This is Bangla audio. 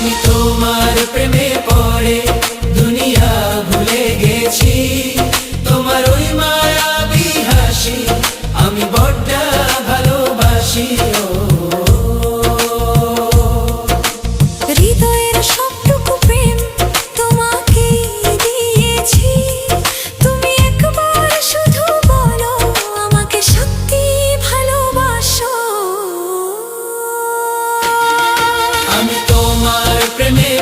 আমি তোমার প্রেমে পড়ে দুনিয়া ভুলে গেছি, তোমার ওই মায়াবী হাসি আমি বড্ড ভালোবাসি। হৃদয়ের সবটুকু প্রেম তোমাকে দিয়েছি, তুমি একবার শুধু বলো আমাকে সত্যি ভালোবাসো। আমি তোমার প্রেমে